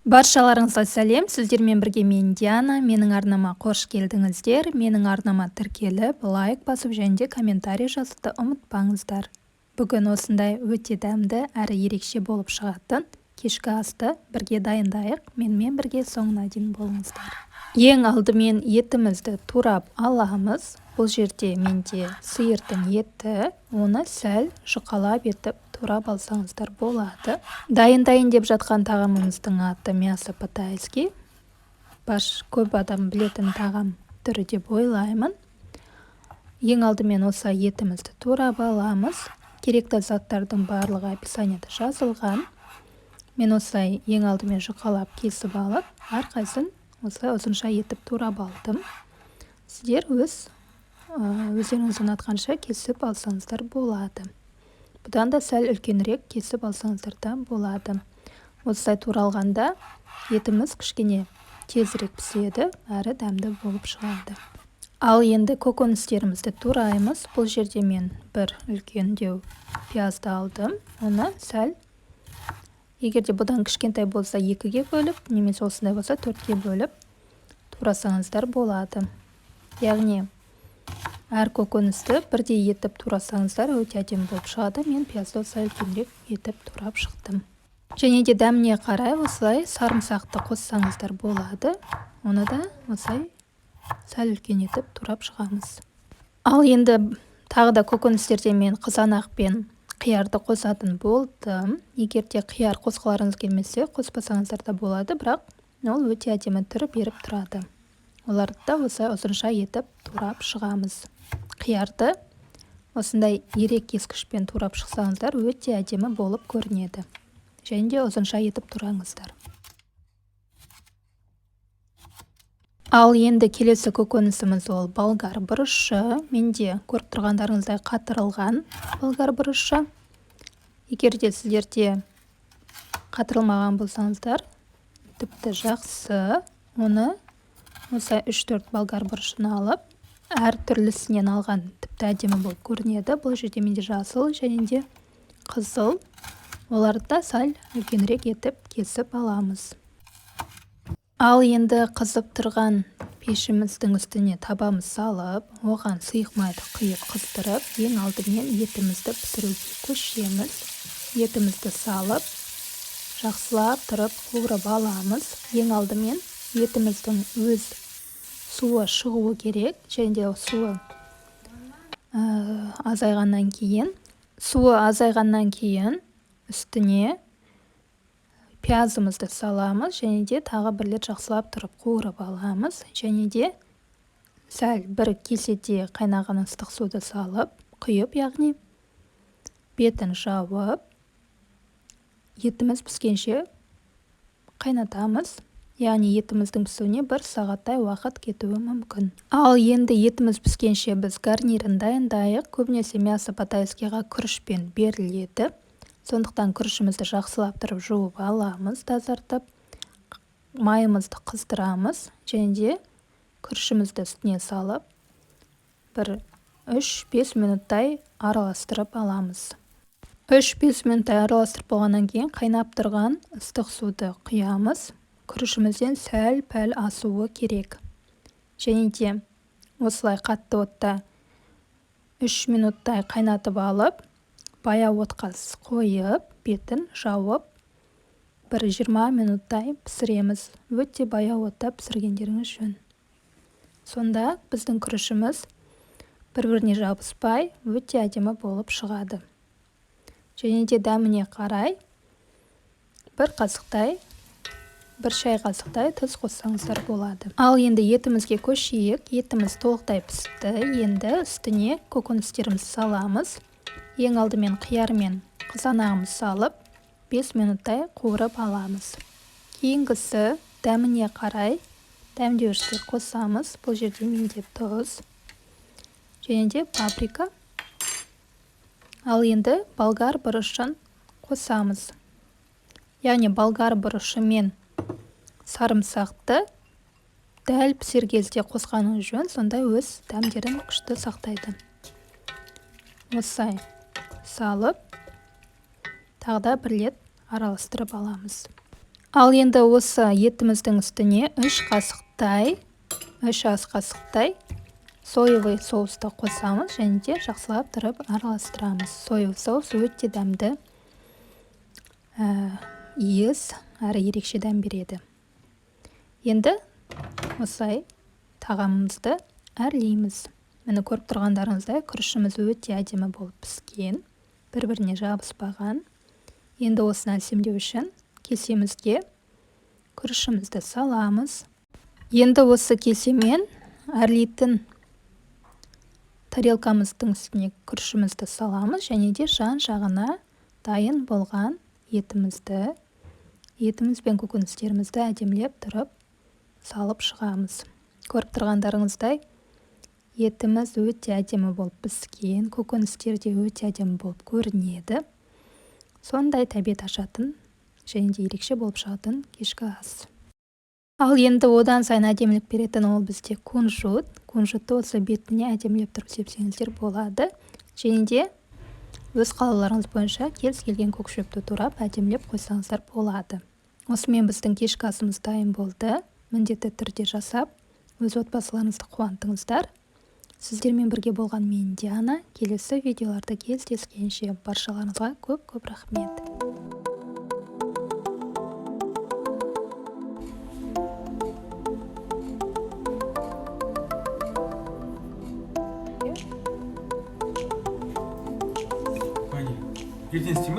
Баршаларыңызға сәлем, сіздермен бірге мен Диана, менің арнама қош келдіңіздер. Менің арнама тіркеліп, лайк басып және де комментарий жазуды ұмытпаңыздар. Бүгін осындай өте дәмді әрі ерекше болып шығатын кешкі асты бірге дайындайық. Менімен бірге соңына дейін болыңыздар. Ең алдымен етімізді турап аламыз. Бұл жерде менде сиырдың еті, оны сәл жұқалап етіп турап алсаңыздар болады. Дайындайын деп жатқан тағамымыздың аты мясо по-тайски. Көп адам білетін тағам түрі деп ойлаймын. Ең алдымен осы етімізді турап аламыз. Керекті заттардың барлығы описанияда жазылған. Мен осылай ең алдымен жұқалап кесіп алып, әрқайсысын осылай ұзынша етіп турап алдым. Сіздер өздеріңіз ұнатқанша кесіп алсаңыздар болады. Бұдан да сәл үлкенірек кесіп алсаңыздар да болады. Осылай туралғанда етіміз кішкене тезірек піседі, әрі дәмді болып шығады. Ал енді көкөністерімізді тураймыз. Бұл жерде мен бір үлкендеу пиязды алдым. Оны сәл, егерде бұдан кішкентай болса 2-ге бөліп, немесе осындай болса 4-ге бөліп турасаңыздар болады. Яғни әр көкөністі бірдей етіп турасаңыздар өте әдемі болып шығады. Мен пиязды осылай үлкенірек етіп турап шықтым. Және де дәміне қарай осылай сарымсақты қоссаңыздар болады. Оны да осылай сәл үлкен етіп турап шығамыз. Ал енді тағы да көкөністерде мен қызанақ пен қиярды қосатын болдым. Егер де қияр қосқыларыңыз келмесе, қоспасаңыздар да болады, бірақ ол өте әдемі түрі беріп тұрады. Оларды да осылай ұзынша етіп турап шығамыз. Қиярды осындай ерек кескішпен турап шықсаңыздар өте әдемі болып көрінеді. Және де ұзынша етіп тураңыздар. Ал енді келесі көкөнісіміз ол болгар бұрышы. Менде көріп тұрғандарыңыздай қатырылған болгар бұрышы. Егер де сіздерде қатырылмаған болсаңыздар, тіпті жақсы. Оны осылай 3-4 болгар бұрышын алып, әр түрлісінен алған тіпті әдемі болып көрінеді. Бұл жерде менде жасыл және де қызыл. Оларды да сәл үлкенірек етіп кесіп аламыз. Ал енді қызып тұрған пешіміздің үстіне табамыз салып, оған сұйық майды құйып қыздырып, ең алдымен етімізді пісіруге көшеміз. Етімізді салып, жақсылап тұрып қуырып аламыз. Ең алдымен етіміздің өз суы шығуы керек, және де суы азайғаннан кейін үстіне пиязымызды саламыз, және де тағы бір рет жақсылап тұрып қуырып аламыз. Және де сәл бір кеседе қайнаған ыстық суды салып, құйып, яғни бетін жауып, етіміз піскенше қайнатамыз. Яғни етіміздің пісуіне 1 сағаттай уақыт кетуі мүмкін. Ал енді етіміз піскенше біз гарнирін дайындайық. Көбінесе мясо по-тайскиға күрішпен беріледі. Сондықтан күрішімізді жақсылап тұрып жуып аламыз, тазартып. Майымызды қыздырамыз, және де күрішімізді үстіне салып, бір 3-5 минуттай араластырып аламыз. 3-5 минуттай араластырып болғаннан кейін қайнап тұрған ыстық суды құямыз. Күрішімізден сәл-пәл асуы керек. Және де осылай қатты отта 3 минуттай қайнатып алып, баяу отқа қойып, бетін жауып, бір 20 минуттай пісіреміз. Өте баяу отта пісіргендеріңіз жөн. Сонда біздің күрішіміз бір-біріне жабыспай, өте әдемі болып шығады. Және де дәміне қарай бір шай қасықтай тұз қоссаңыздар болады. Ал енді етімізге көшейік. Етіміз толықтай пісті. Енді үстіне көкөністерімізді саламыз. Ең алдымен қияр мен қызанағымыз салып, 5 минуттай қуырып аламыз. Кейінгісі дәміне қарай дәмдеуіштер қосамыз. Бұл жерде менде тұз және де паприка. Ал енді болгар бұрышын қосамыз. Яғни болгар бұрышы мен сарымсақты дәл пісер кезде қосқаныңыз жөн, сонда өз дәмдерін күшті сақтайды. Осылай салып, тағы да бір рет араластырып аламыз. Ал енді осы етіміздің үстіне 3 ас қасықтай соевый соусты қосамыз және де жақсылап тұрып араластырамыз. Соевый соус өте дәмді, иіс әрі ерекше дәм береді. Енді осылай тағамымызды әрлейміз. Міне көріп тұрғандарыңыздай күрішіміз өте әдемі болып піскен, бір-біріне жабыспаған. Енді осыны әсемдеу үшін кесемізге күрішімізді саламыз. Енді осы кесемен әрлейтін тарелкамыздың үстіне күрішімізді саламыз және де жан-жағына дайын болған етіміз бен көкөністерімізді әдемілеп тұрып салып шығамыз. Көріп тұрғандарыңыздай етіміз өте әдемі болып піскен, көкөністер де өте әдемі болып көрінеді. Сондай тәбет ашатын және де ерекше болып шығатын кешкі ас. Ал енді одан сайын әдемілік беретін ол бізде кунжут. Кунжутты осы бетіне әдемілеп тұрып сепсеңіздер болады. Және де өз қалауларыңыз бойынша кез келген көк шөпті турап әдемілеп қойсаңыздар болады. Осымен біздің кешкі асымыз дайын болды. Міндетті түрде жасап, өз отбасыларыңызды қуантыңыздар. Сіздермен бірге болған мен Диана. Келесі видеоларда кездескенше баршаларыңызға көп рахмет. ертең істейін